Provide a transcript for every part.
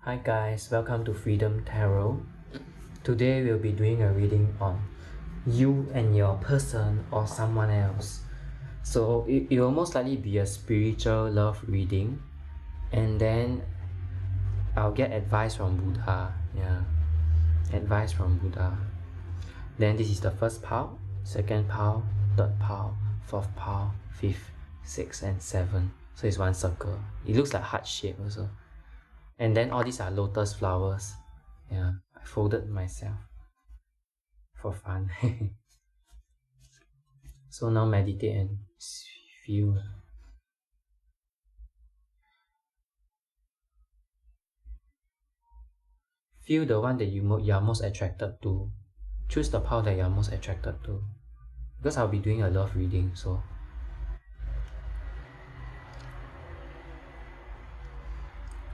Hi guys, welcome to Freedom Tarot. Today we'll be doing a reading on you and your person or someone else. So it will most likely be a spiritual love reading, and then I'll get advice from Buddha. Advice from Buddha. Then this is the first pile, second pile, third pile, fourth pile, fifth, sixth and seventh. So it's one circle. It looks like heart shape also. And then all these are lotus flowers. I folded myself for fun. So now meditate and feel. Feel the one that you are most attracted to. Choose the pile that you are most attracted to. Because I'll be doing a love reading, so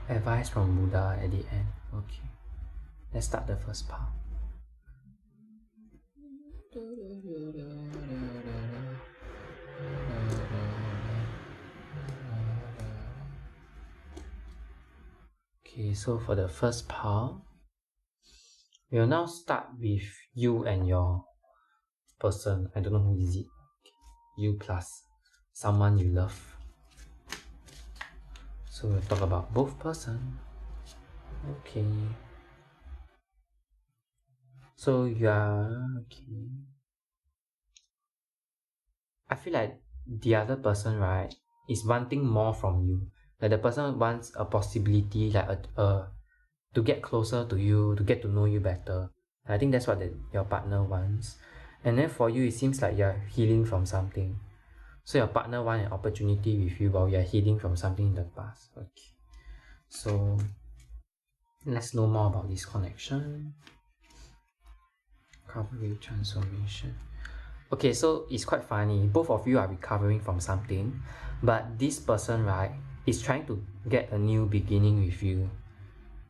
advice from Buddha at the end. Okay. Let's start the first pile. Okay, so for the first pile, we'll now start with you and your person. I don't know who is it. You plus someone you love. So we'll talk about both person. Okay. So you are okay. I feel like the other person, right, is wanting more from you. Like the person wants a possibility, like to get closer to you, to get to know you better. I think that's what your partner wants. And then for you, it seems like you're healing from something. So your partner wants an opportunity with you while you're healing from something in the past. Okay. So let's know more about this connection. Recovery, transformation. Okay, so it's quite funny. Both of you are recovering from something, but this person, right, is trying to get a new beginning with you.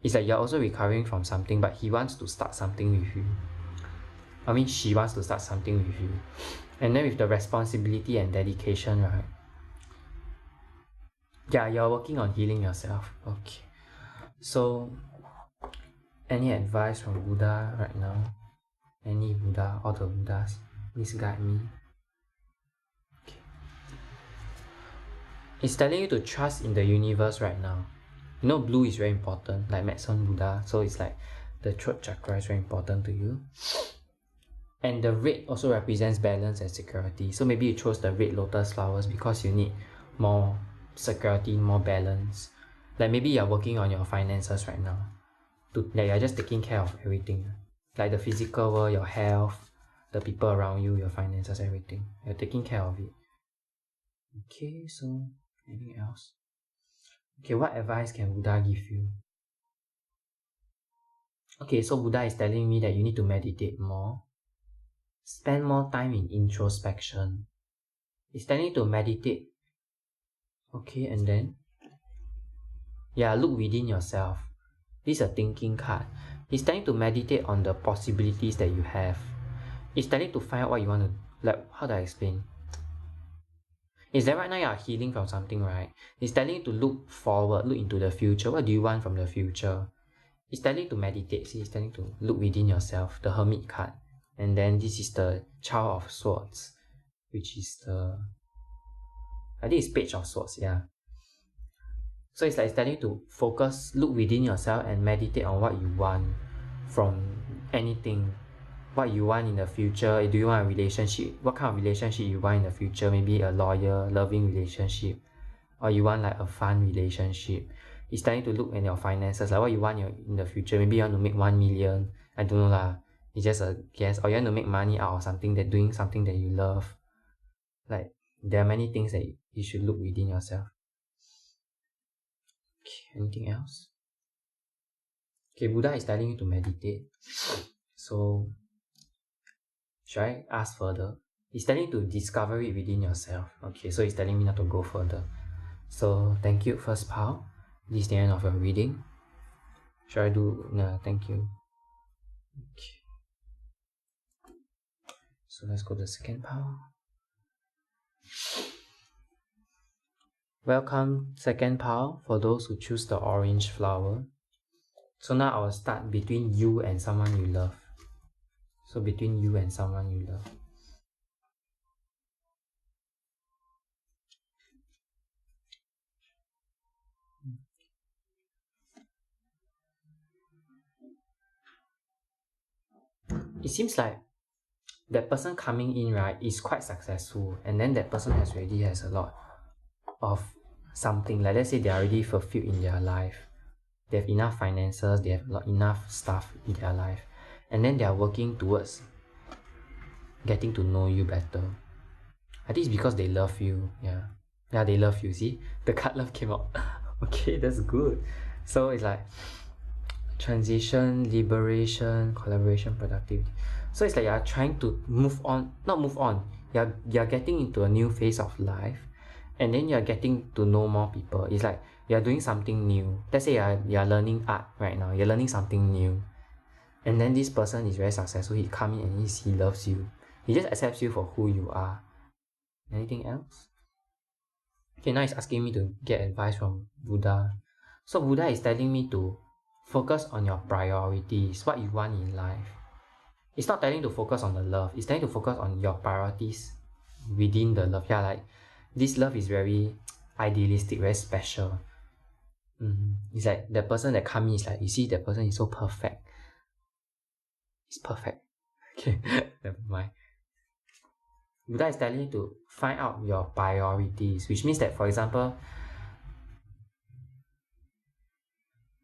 It's like you're also recovering from something, but he wants to start something with you. I mean, she wants to start something with you. And then with the responsibility and dedication, right? Yeah, you're working on healing yourself. Okay. So, any advice from Buddha right now? Any Buddha, all the Buddhas, please guide me. Okay. It's telling you to trust in the universe right now. You know, blue is very important, like medicine Buddha. So it's like the throat chakra is very important to you. And the red also represents balance and security. So maybe you chose the red lotus flowers because you need more security, more balance. Like maybe you're working on your finances right now. Like you're just taking care of everything. Like the physical world, your health, the people around you, your finances, everything. You're taking care of it. Okay, so anything else? Okay, what advice can Buddha give you? Okay, so Buddha is telling me that you need to meditate more. Spend more time in introspection. It's telling you to meditate. Okay, and then? Yeah, look within yourself. This is a thinking card. It's telling to meditate on the possibilities that you have. It's telling to find out what you want to, like, how do I explain? Is that right now you are healing from something, right? It's telling you to look forward, look into the future. What do you want from the future? It's telling you to meditate. See, it's telling you to look within yourself, the Hermit card. And then this is the Child of Swords, which is I think it's Page of Swords, yeah. So it's like it's telling you to focus, look within yourself and meditate on what you want from anything. What you want in the future. Do you want a relationship? What kind of relationship you want in the future? Maybe a loyal, loving relationship. Or you want like a fun relationship. It's telling you to look at your finances, like what you want in the future. Maybe you want to make 1 million. I don't know lah. It's just a guess. Or you want to make money out of something, doing something that you love. Like, there are many things that you should look within yourself. Okay, anything else? Okay, Buddha is telling you to meditate. So, should I ask further? He's telling you to discover it within yourself. Okay, so he's telling me not to go further. So, thank you, first pile. This is the end of your reading. Should I do? No, thank you. Okay. So, let's go to the second pile. Welcome, second pile, for those who choose the orange flower. So now I will start between you and someone you love. So between you and someone you love. It seems like that person coming in, right, is quite successful, and then that person has a lot of something. Like let's say they are already fulfilled in their life. They have enough finances, they have enough stuff in their life, and then they are working towards getting to know you better. I think it's because they love you. Yeah, they love you. See, the card love came out. Okay, that's good. So it's like transition, liberation, collaboration, productivity. So it's like you're trying to move on, not move on. You're getting into a new phase of life, and then you're getting to know more people. It's like you're doing something new. Let's say you're learning art right now. You're learning something new, and then this person is very successful. He come in and he loves you. He just accepts you for who you are. Anything else? Okay, now he's asking me to get advice from Buddha. So Buddha is telling me to focus on your priorities, what you want in life. It's not telling to focus on the love. It's telling to focus on your priorities within the love. Yeah, like this love is very idealistic, very special. It's like the person that comes in is like, you see, that person is so perfect. It's perfect. Okay, never mind. Buddha is telling you to find out your priorities, which means that, for example,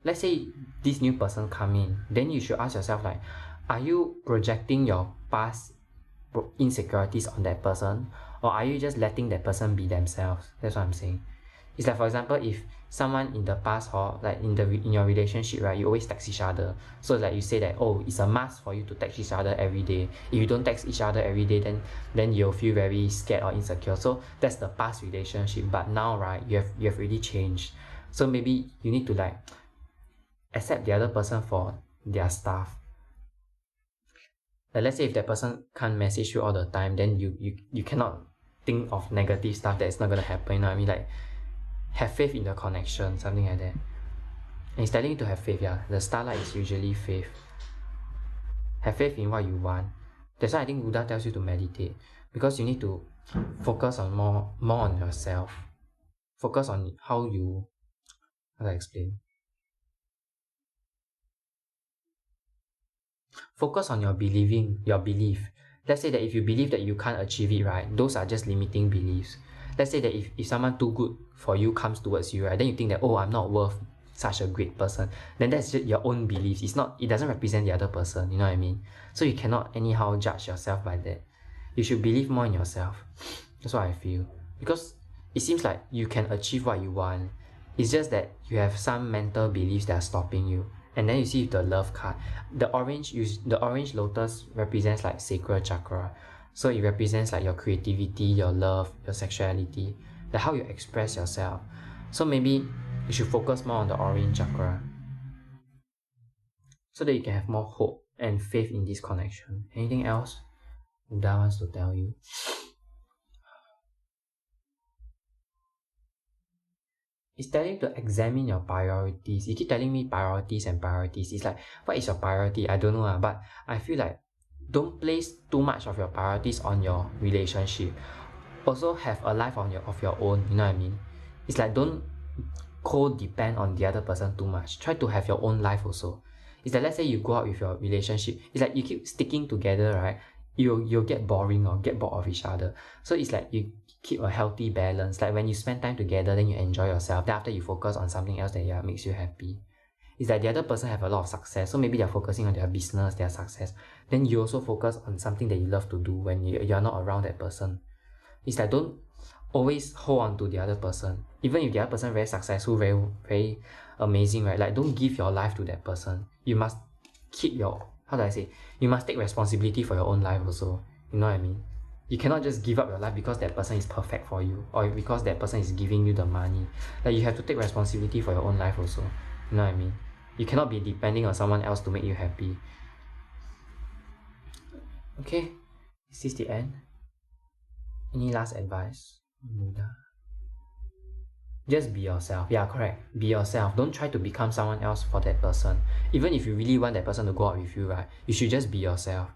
let's say this new person come in, then you should ask yourself like, are you projecting your past insecurities on that person, or are you just letting that person be themselves? That's what I'm saying. It's like, for example, if someone in the past, or like in your relationship, right, you always text each other. So like you say that, oh, it's a must for you to text each other every day. If you don't text each other every day, then you'll feel very scared or insecure. So that's the past relationship. But now, right, you have really changed. So maybe you need to like accept the other person for their stuff. Like let's say if that person can't message you all the time, then you cannot think of negative stuff that is not gonna happen. You know what I mean? Like have faith in the connection, something like that. And he's telling you to have faith. Yeah, the starlight is usually faith. Have faith in what you want. That's why I think Buddha tells you to meditate, because you need to focus on more on yourself. Focus on how do I explain? Focus on your belief. Let's say that if you believe that you can't achieve it, right, those are just limiting beliefs. Let's say that if someone too good for you comes towards you, right, then you think that, oh, I'm not worth such a great person. Then that's just your own beliefs. It doesn't represent the other person, you know what I mean? So you cannot anyhow judge yourself by that. You should believe more in yourself. That's what I feel. Because it seems like you can achieve what you want. It's just that you have some mental beliefs that are stopping you. And then you see the love card. The orange lotus represents like sacral chakra. So it represents like your creativity, your love, your sexuality, like how you express yourself. So maybe you should focus more on the orange chakra, so that you can have more hope and faith in this connection. Anything else Buddha wants to tell you? It's telling to examine your priorities. You keep telling me priorities and priorities. It's like, what is your priority? I don't know, but I feel like don't place too much of your priorities on your relationship. Also have a life of your own, you know what I mean? It's like, don't co-depend on the other person too much. Try to have your own life also. It's like, let's say you go out with your relationship, it's like you keep sticking together, right? You'll get boring or get bored of each other. So it's like you keep a healthy balance. Like when you spend time together, then you enjoy yourself. Then after you focus on something else that makes you happy. It's like the other person have a lot of success, so maybe they're focusing on their business, their success. Then you also focus on something that you love to do when you're not around that person. It's like, don't always hold on to the other person. Even if the other person very successful, very very amazing, right? Like, don't give your life to that person. You must keep your, how do I say? You must take responsibility for your own life also. You know what I mean? You cannot just give up your life because that person is perfect for you, or because that person is giving you the money. Like, you have to take responsibility for your own life also. You know what I mean? You cannot be depending on someone else to make you happy. Okay, is this the end? Any last advice, Buddha? Just be yourself. Yeah, correct. Be yourself. Don't try to become someone else for that person. Even if you really want that person to go out with you, right, you should just be yourself.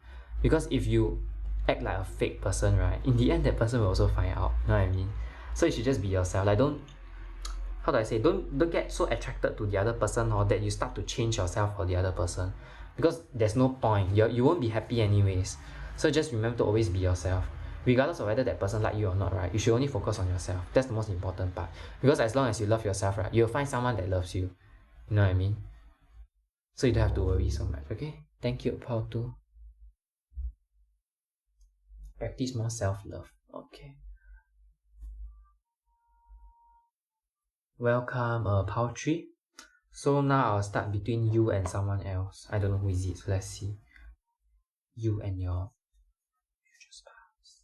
Because if you act like a fake person, right, in the end that person will also find out. You know what I mean? So you should just be yourself. Like don't don't get so attracted to the other person or that you start to change yourself for the other person. Because there's no point. You won't be happy anyways. So just remember to always be yourself. Regardless of whether that person like you or not, right? You should only focus on yourself. That's the most important part. Because as long as you love yourself, right, you'll find someone that loves you. You know what I mean? So you don't have to worry so much, okay? Thank you, Paul 2. Practice more self-love. Okay. Welcome, Paul 3. So now I'll start between you and someone else. I don't know who is it, so let's see. You and your future spouse.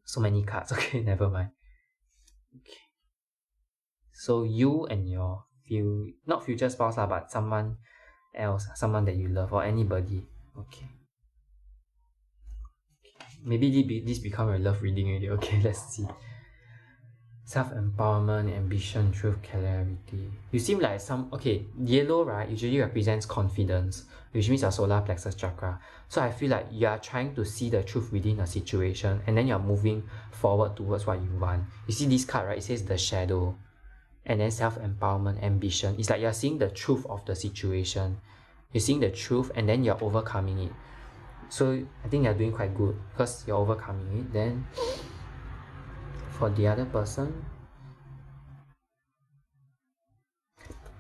So many cards, okay, never mind. Okay. So you and your not future spouse lah, but someone else, someone that you love or anybody. Okay. Maybe this become a love reading already. Okay, let's see. Self-empowerment, ambition, truth, clarity. You seem like yellow, right, usually represents confidence, which means your solar plexus chakra. So I feel like you are trying to see the truth within a situation and then you're moving forward towards what you want. You see this card, right? It says the shadow. And then self-empowerment, ambition. It's like you're seeing the truth of the situation. You're seeing the truth and then you're overcoming it. So I think you're doing quite good because you're overcoming it. Then for the other person,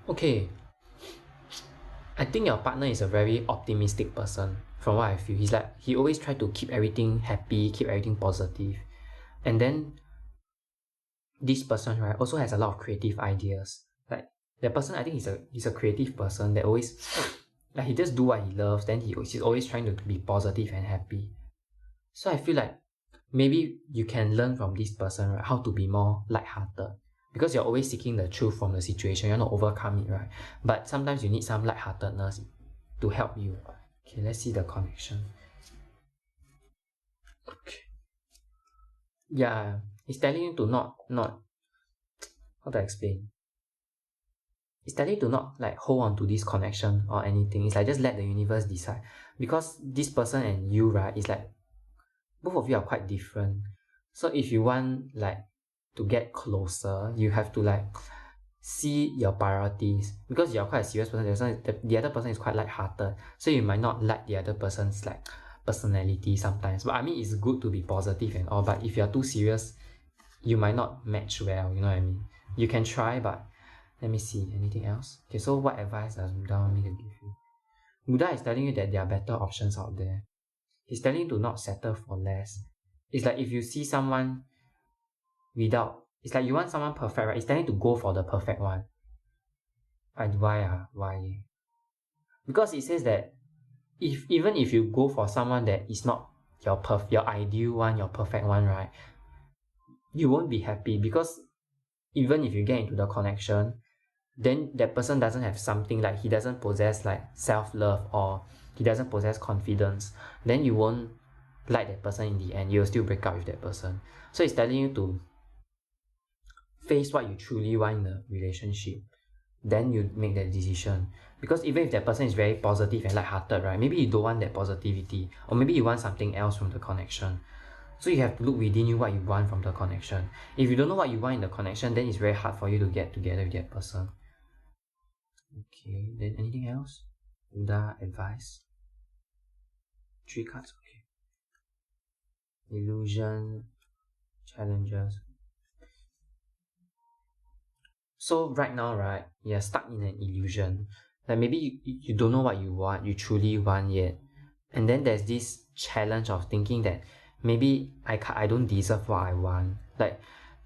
okay, I think your partner is a very optimistic person from what I feel. He always try to keep everything happy, keep everything positive. And then this person, right, also has a lot of creative ideas. Like that person, I think he's a creative person that always like he just do what he loves, then he's always trying to be positive and happy. So I feel like maybe you can learn from this person, right, how to be more lighthearted. Because you're always seeking the truth from the situation, you're not overcome it, right? But sometimes you need some lightheartedness to help you. Okay, let's see the connection. Okay. Yeah, it's telling you to not how to explain? It's telling you to not like hold on to this connection or anything. It's like just let the universe decide. Because this person and you, right, is like both of you are quite different. So if you want like to get closer, you have to like see your priorities. Because you're quite a serious person, the other person is quite light-hearted. So you might not like the other person's like personality sometimes. But I mean, it's good to be positive and all. But if you're too serious, you might not match well. You know what I mean? You can try, but let me see. Anything else? Okay, so what advice does Buddha want me to give you? Buddha is telling you that there are better options out there. He's telling you to not settle for less. It's like if you see someone it's like you want someone perfect, right? It's telling you to go for the perfect one. And why? Why? Because it says that even if you go for someone that is not your ideal one, your perfect one, right? You won't be happy because even if you get into the connection, then that person doesn't have something like he doesn't possess like self-love or he doesn't possess confidence, then you won't like that person in the end. You'll still break up with that person. So it's telling you to face what you truly want in a relationship. Then you make that decision. Because even if that person is very positive and light-hearted, right? Maybe you don't want that positivity. Or maybe you want something else from the connection. So you have to look within you what you want from the connection. If you don't know what you want in the connection, then it's very hard for you to get together with that person. Okay, then anything else? Buddha advice? 3 cards, okay. Illusion, challenges. So right now, right, you're stuck in an illusion. Like maybe you don't know what you want, you truly want yet. And then there's this challenge of thinking that maybe I don't deserve what I want. Like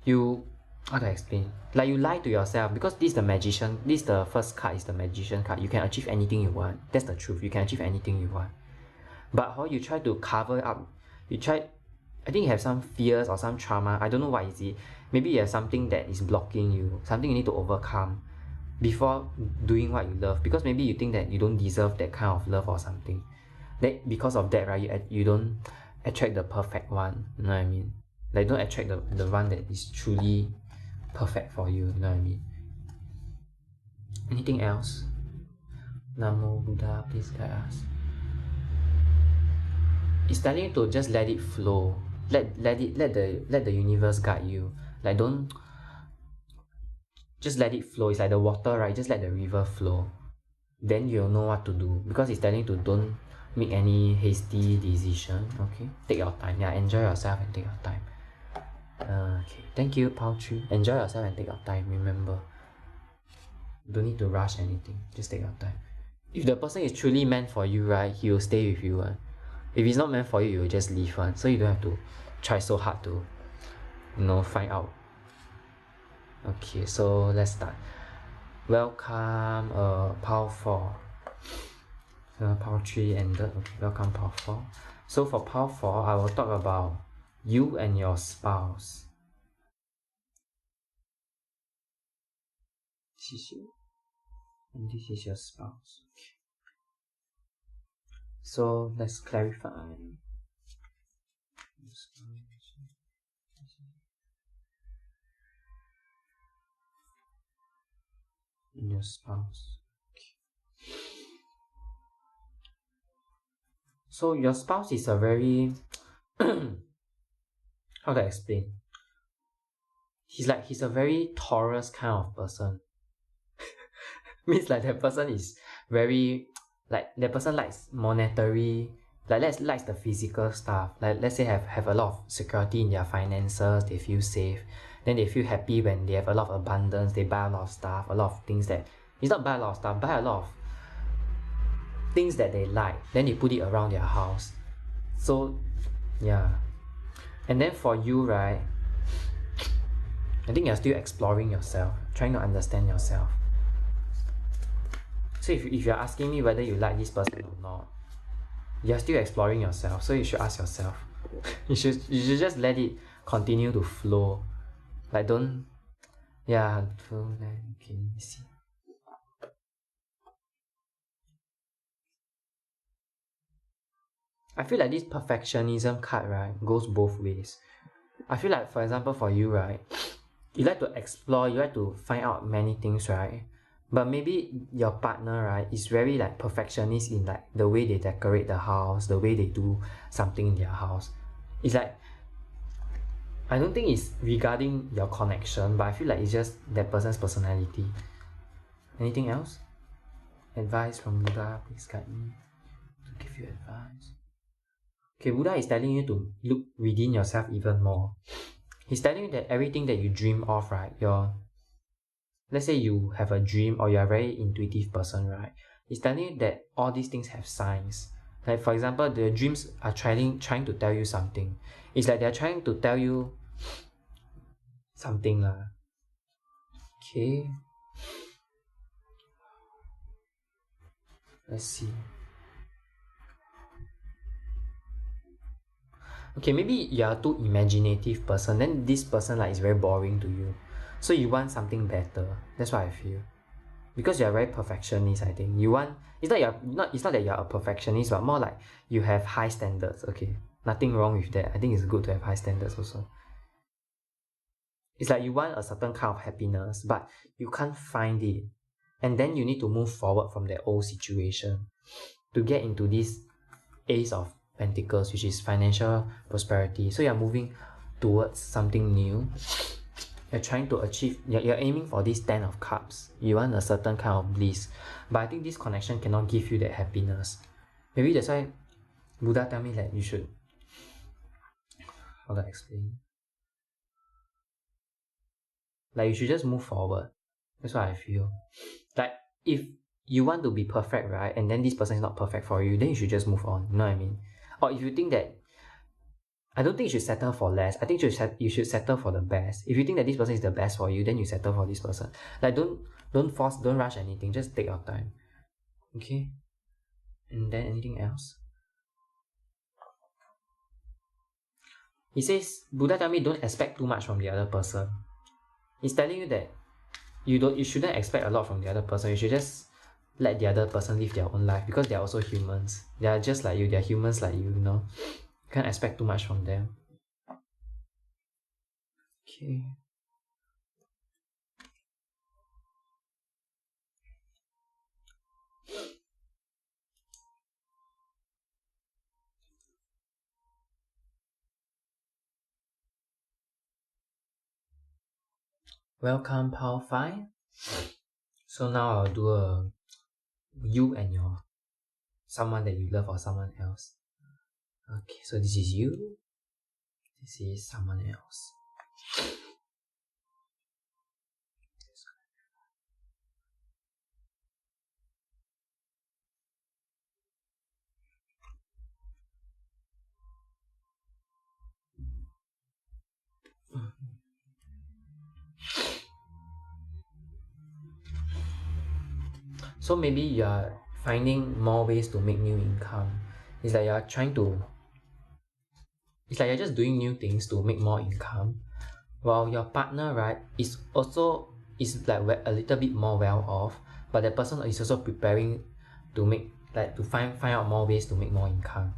how to explain? Like you lie to yourself because this is the magician. This is the first card is the magician card. You can achieve anything you want. That's the truth. You can achieve anything you want. But how you try to cover up, I think you have some fears or some trauma. I don't know what is it. Maybe you have something that is blocking you, something you need to overcome before doing what you love. Because maybe you think that you don't deserve that kind of love or something. That because of that, right, you don't attract the perfect one. You know what I mean? Like don't attract the one that is truly perfect for you, you know what I mean? Anything else? Namo Buddha, please guide us. It's telling you to just let it flow. Let the universe guide you. Like don't just let it flow. It's like the water, right? Just let the river flow. Then you'll know what to do. Because it's telling you to don't make any hasty decision. Okay? Take your time. Yeah, enjoy yourself and take your time. Okay. Thank you, Paltry. Enjoy yourself and take your time. Remember. Don't need to rush anything. Just take your time. If the person is truly meant for you, right, he will stay with you. If it's not meant for you, you will just leave one. So you don't have to try so hard to, find out. Okay, so let's start. Welcome, Power 4. Power 3 ended. Okay, welcome, Power 4. So for Power 4, I will talk about you and your spouse. This is you. And this is your spouse. Okay. So let's clarify. And your spouse. Okay. So your spouse is a very how to explain? He's a very Taurus kind of person. Means like that person is very that person likes monetary, likes the physical stuff. Like let's say have a lot of security in their finances, they feel safe. Then they feel happy when they have a lot of abundance, they buy a lot of stuff, a lot of things that it's not buy a lot of stuff, buy a lot of things that they like, then they put it around their house. So yeah. And then for you, right, I think you're still exploring yourself, trying to understand yourself. So if you're asking me whether you like this person or not, you're still exploring yourself, so you should ask yourself. you should just let it continue to flow. Like don't flow. Okay, let me see. I feel like this perfectionism card, right, goes both ways. I feel like, for example, for you, right, you like to explore, you like to find out many things, right? But maybe your partner, right, is very like perfectionist in like the way they decorate the house, the way they do something in their house. It's like, I don't think it's regarding your connection, but I feel like it's just that person's personality. Anything else? Advice from Buddha, please guide me to give you advice. Okay, Buddha is telling you to look within yourself even more. He's telling you that everything that you dream of, right, let's say you have a dream or you're a very intuitive person, right? He's telling you that all these things have signs. Like for example, the dreams are trying to tell you something. It's like they're trying to tell you something lah. Okay. Let's see. Okay, maybe you're a too imaginative person, then this person like is very boring to you. So you want something better. That's what I feel. Because you're very perfectionist, I think. It's not that you're a perfectionist, but more like you have high standards. Okay. Nothing wrong with that. I think it's good to have high standards also. It's like you want a certain kind of happiness, but you can't find it. And then you need to move forward from that old situation to get into this Ace of Pentacles, which is financial prosperity. So you're moving towards something new. You're trying to achieve, you're aiming for this 10 of Cups. You want a certain kind of bliss. But I think this connection cannot give you that happiness. Maybe that's why Buddha tell me that you should, how to explain? Like you should just move forward. That's what I feel. Like if you want to be perfect, right, and then this person is not perfect for you, then you should just move on. You know what I mean? Or if you think that, I don't think you should settle for less. I think you should settle for the best. If you think that this person is the best for you, then you settle for this person. Like don't force, don't rush anything. Just take your time. Okay? And then anything else? He says, Buddha tell me don't expect too much from the other person. He's telling you that you shouldn't expect a lot from the other person. You should just let the other person live their own life, because they're also humans. They are just like you. They're humans like you, you know. You can't expect too much from them. Okay. Welcome, Power 5. So now I'll do a you and your someone that you love or someone else. Okay, so this is you. This is someone else. So maybe you are finding more ways to make new income. It's like you're just doing new things to make more income, while your partner, right, is like a little bit more well off, but that person is also preparing to make to find out more ways to make more income.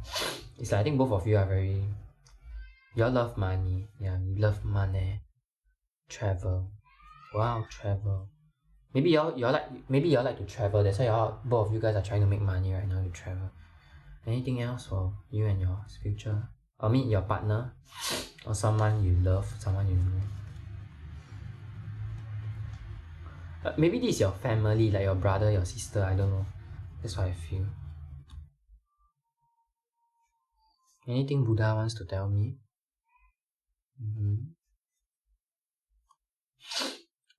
It's like I think both of you are you all love money. Yeah, you love money. Travel. Wow, travel. Maybe y'all like to travel. That's why both of you guys are trying to make money right now to travel. Anything else for you and your future? I mean your partner or someone you love, someone you know. Maybe this is your family, like your brother, your sister. I don't know. That's what I feel. Anything Buddha wants to tell me?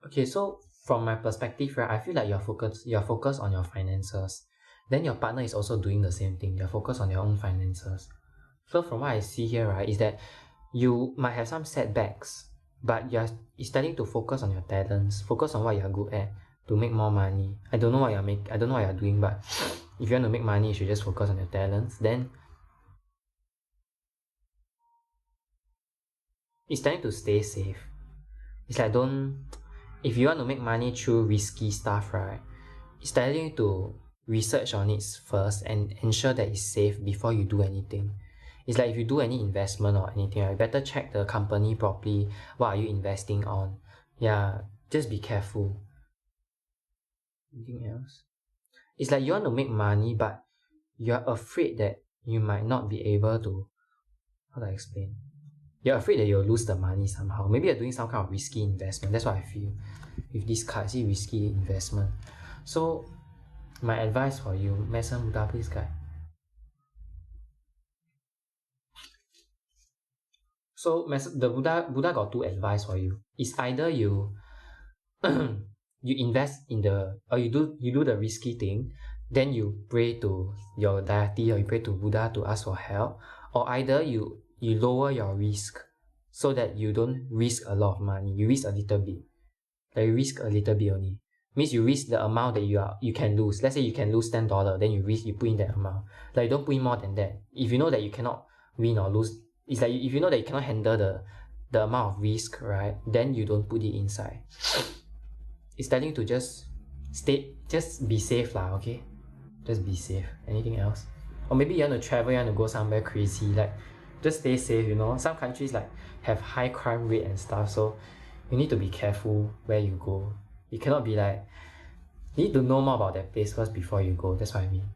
Okay, so from my perspective, right, I feel like you're focused on your finances. Then your partner is also doing the same thing. You're focused on your own finances. So from what I see here, right, is that you might have some setbacks, but you're starting to focus on your talents, focus on what you're good at to make more money. I don't know what you're doing, but if you want to make money, you should just focus on your talents. Then it's time to stay safe. It's like if you want to make money through risky stuff, right, it's telling you to research on it first and ensure that it's safe before you do anything. It's like if you do any investment or anything, right, better check the company properly. What are you investing on? Yeah, just be careful. Anything else? It's like you want to make money, but you're afraid that you might not be able to. How do I explain? You're afraid that you'll lose the money somehow. Maybe you're doing some kind of risky investment. That's what I feel. With this card, see risky investment. So, my advice for you, Mason Buddha, please guide. So, the Buddha got two advice for you. It's either you you invest in or you do the risky thing, then you pray to your deity or you pray to Buddha to ask for help, or either you lower your risk so that you don't risk a lot of money. You risk a little bit. Like you risk a little bit only. Means you risk the amount that you can lose. Let's say you can lose $10, then you put in that amount. Like you don't put in more than that. If you know that you cannot win or lose, it's like if you know that you cannot handle the amount of risk, right? Then you don't put it inside. It's telling you to just be safe lah, okay? Just be safe. Anything else? Or maybe you want to travel, you want to go somewhere crazy, like just stay safe, you know. Some countries like have high crime rate and stuff, so you need to be careful where you go. You cannot be like, you need to know more about that place first before you go. That's what I mean.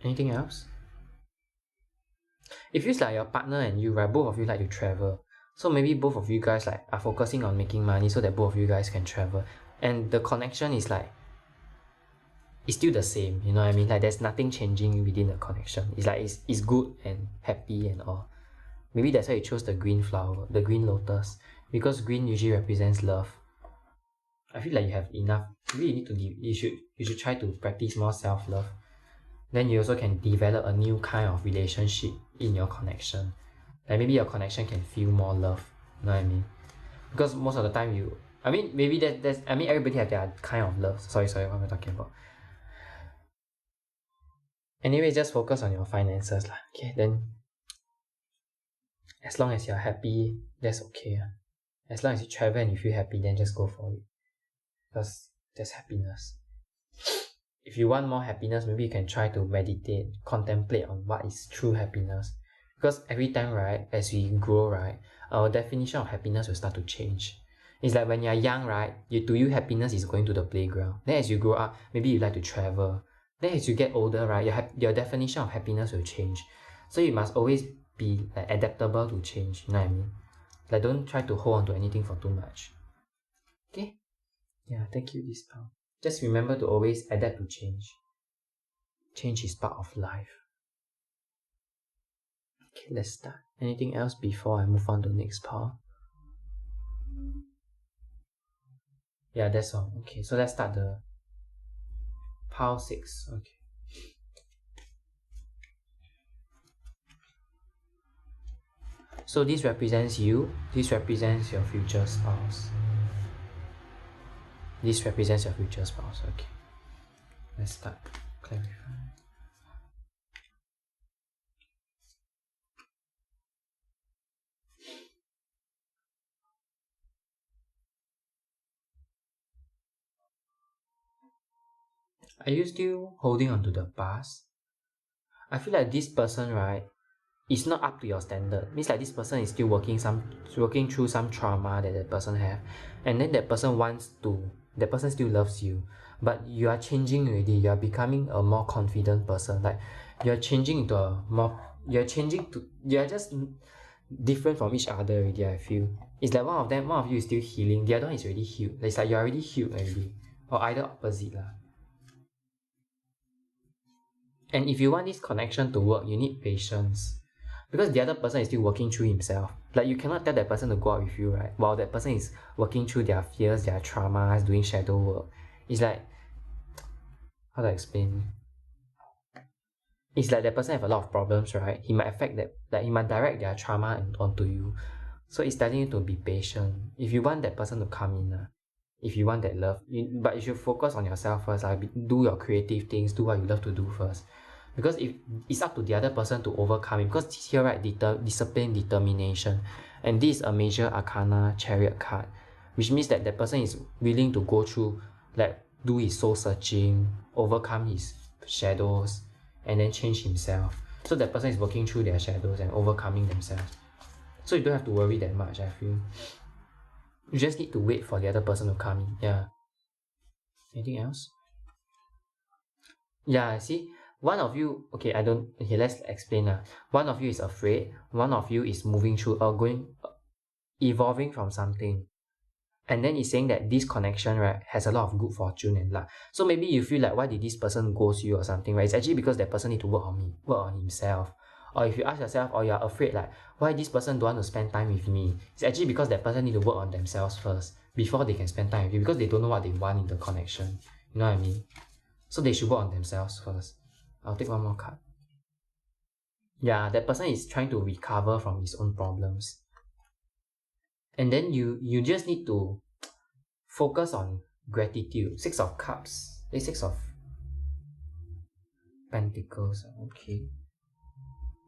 Anything else? It feels like your partner and you, right, both of you like to travel. So maybe both of you guys like are focusing on making money so that both of you guys can travel. And the connection is like, it's still the same, you know what I mean? Like there's nothing changing within the connection. It's like it's good and happy and all. Maybe that's why you chose the green flower, the green lotus, because green usually represents love. I feel like you have enough. Maybe you should try to practice more self-love. Then you also can develop a new kind of relationship in your connection. Like maybe your connection can feel more love. You know what I mean? Because most of the time maybe that's everybody have their kind of love. Sorry, what am I talking about? Anyway, just focus on your finances lah. Okay, then as long as you're happy, that's okay. As long as you travel and you feel happy, then just go for it. Because that's happiness. If you want more happiness, maybe you can try to meditate, contemplate on what is true happiness. Because every time, right, as we grow, right, our definition of happiness will start to change. It's like when you're young, right? To you, happiness is going to the playground. Then as you grow up, maybe you like to travel. Then as you get older, right, your definition of happiness will change. So you must always be like adaptable to change. You know what I mean? Like don't try to hold on to anything for too much. Okay? Yeah, thank you, this pal. Just remember to always adapt to change. Change is part of life. Okay, let's start. Anything else before I move on to the next pal? Yeah, that's all. Okay, so let's start the pile 6. Okay. So this represents you. This represents your future spouse. This represents your future spouse. Okay. Let's start. Clarify. Are you still holding on to the past? I feel like this person, right, is not up to your standard. Means like this person is still working through some trauma that person have, and then that person still loves you, but you are changing already. You are becoming a more confident person. Like you are changing into a more. You are just different from each other already. I feel it's like one of you is still healing. The other one is already healed. It's like you're already healed already, or either opposite lah. And if you want this connection to work, you need patience. Because the other person is still working through himself. Like you cannot tell that person to go out with you, right? While that person is working through their fears, their traumas, doing shadow work. It's like, how to explain? It's like that person have a lot of problems, right? He might affect that, like he might direct their trauma onto you. So it's telling you to be patient. If you want that person to come in, if you want that love, but you should focus on yourself first. Do your creative things, do what you love to do first. Because if it's up to the other person to overcome it, because here, right, discipline, determination, and this is a major arcana chariot card, which means that that person is willing to go through, like do his soul searching, overcome his shadows, and then change himself. So that person is working through their shadows and overcoming themselves. So you don't have to worry that much, I feel. You just need to wait for the other person to come in. Yeah. Anything else? Yeah, see, one of you, okay, let's explain. One of you is afraid, one of you is moving through or evolving from something. And then it's saying that this connection, right, has a lot of good fortune and luck. So maybe you feel like, why did this person ghost you or something, right? It's actually because that person need to work on himself. Or if you ask yourself, or you're afraid, like, why this person don't want to spend time with me? It's actually because that person need to work on themselves first before they can spend time with you, because they don't know what they want in the connection. You know what I mean? So they should work on themselves first. I'll take one more card. Yeah, that person is trying to recover from his own problems. And then you just need to focus on gratitude. 6 of Cups. 6 of Pentacles. Okay.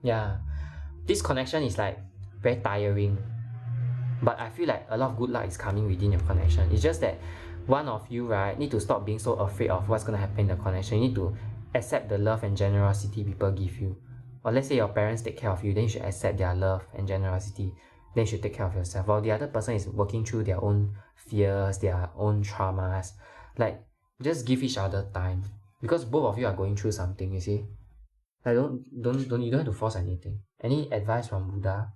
Yeah. This connection is like very tiring. But I feel like a lot of good luck is coming within your connection. It's just that one of you, right, need to stop being so afraid of what's going to happen in the connection. You need to accept the love and generosity people give you. Or let's say your parents take care of you, then you should accept their love and generosity. Then you should take care of yourself. While the other person is working through their own fears, their own traumas. Like, just give each other time. Because both of you are going through something, you see. Like, you don't have to force anything. Any advice from Buddha?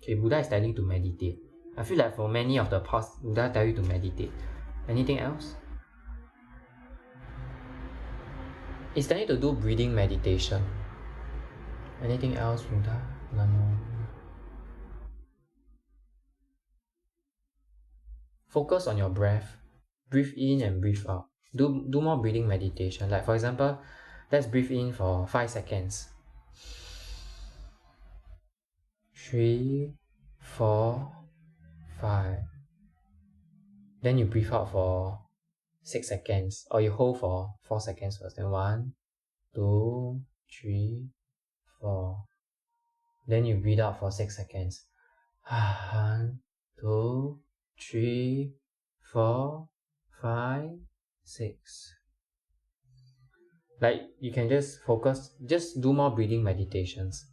Okay, Buddha is telling you to meditate. I feel like for many of the past, Buddha tell you to meditate. Anything else? It's telling you to do breathing meditation. Anything else, Buddha? No. Focus on your breath. Breathe in and breathe out. Do more breathing meditation. Like for example, let's breathe in for 5 seconds. 3, 4, 5. Then you breathe out for 6 seconds. Or you hold for 4 seconds first. Then 1, 2, 3, 4. Then you breathe out for 6 seconds. 1, 2, 3, 4, 5, 6. Like you can just focus, just do more breathing meditations.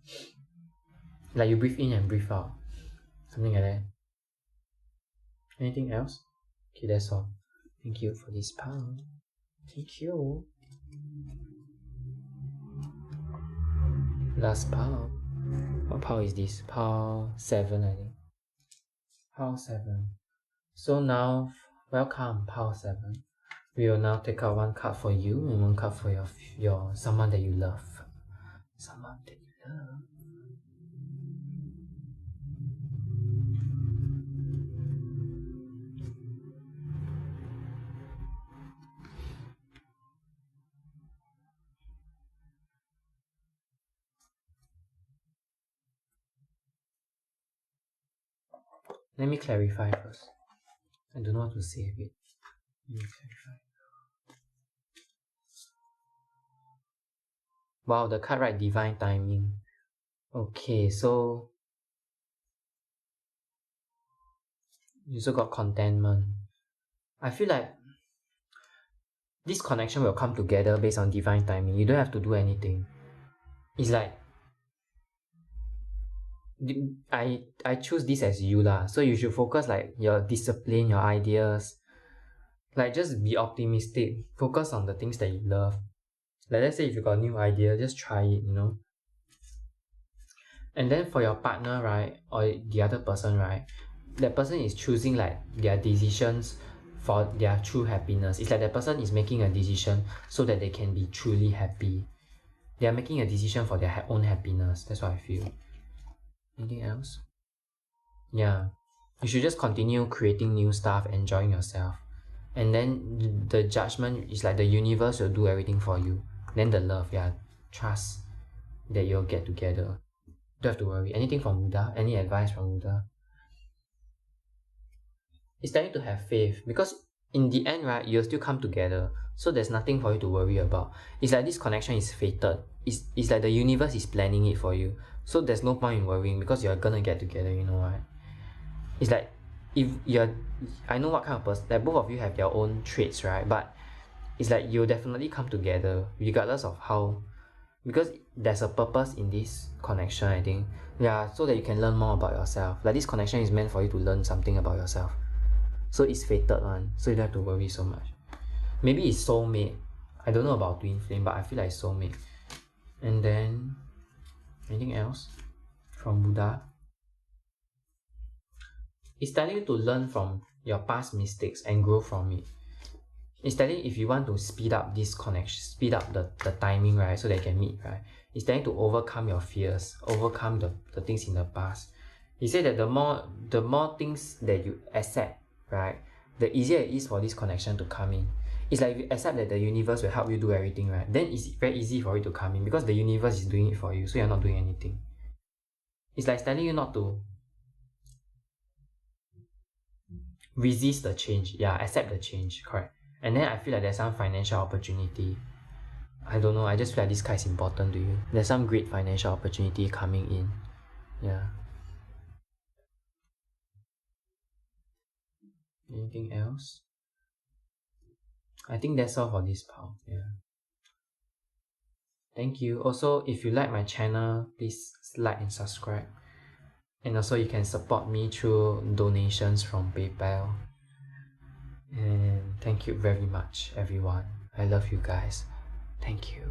Like you breathe in and breathe out. Something like that. Anything else? Okay, that's all. Thank you for this pile. Thank you. Last pile. What pile is this? Pile 7, I think. Pile 7. So now, welcome, pile 7. We will now take out one card for you and one card for your someone that you love. Someone that you love. Let me clarify first. I don't know what to say a bit. Let me clarify. Wow, the card right, divine timing. Okay, so you also got contentment. I feel like this connection will come together based on divine timing. You don't have to do anything. It's like I choose this as you lah. So you should focus like your discipline, your ideas. Like just be optimistic. Focus on the things that you love. Like let's say if you got a new idea, just try it, you know. And then for your partner, right, or the other person, right, that person is choosing like their decisions for their true happiness. It's like that person is making a decision so that they can be truly happy. They are making a decision for their own happiness. That's what I feel. Anything else? Yeah. You should just continue creating new stuff, enjoying yourself. And then the judgment is like the universe will do everything for you. Then the love, yeah, trust that you'll get together. Don't have to worry. Anything from Buddha? Any advice from Buddha? It's time to have faith because in the end, right, you'll still come together. So there's nothing for you to worry about. It's like this connection is fated. It's like the universe is planning it for you. So there's no point in worrying because you're gonna get together, you know, right? It's like if you're, I know what kind of person, like both of you have your own traits, right? But it's like you'll definitely come together regardless of how, because there's a purpose in this connection, I think. Yeah, so that you can learn more about yourself. Like this connection is meant for you to learn something about yourself. So it's fated one, so you don't have to worry so much. Maybe it's soulmate. I don't know about twin flame, but I feel like soulmate. And then anything else from Buddha? It's telling you to learn from your past mistakes and grow from it. It's telling if you want to speed up this connection, speed up the timing, right, so they can meet, right? It's telling to overcome your fears, overcome the things in the past. He said that the more things that you accept, right, the easier it is for this connection to come in. It's like if you accept that the universe will help you do everything, right, then it's very easy for it to come in because the universe is doing it for you, so you're not doing anything. It's like telling you not to resist the change. Yeah, accept the change, correct. And then I feel like there's some financial opportunity. I don't know, I just feel like this card is important to you. There's some great financial opportunity coming in. Yeah. Anything else? I think that's all for this pile. Yeah. Thank you. Also, if you like my channel, please like and subscribe. And also you can support me through donations from PayPal. And thank you very much, everyone. I love you guys. Thank you.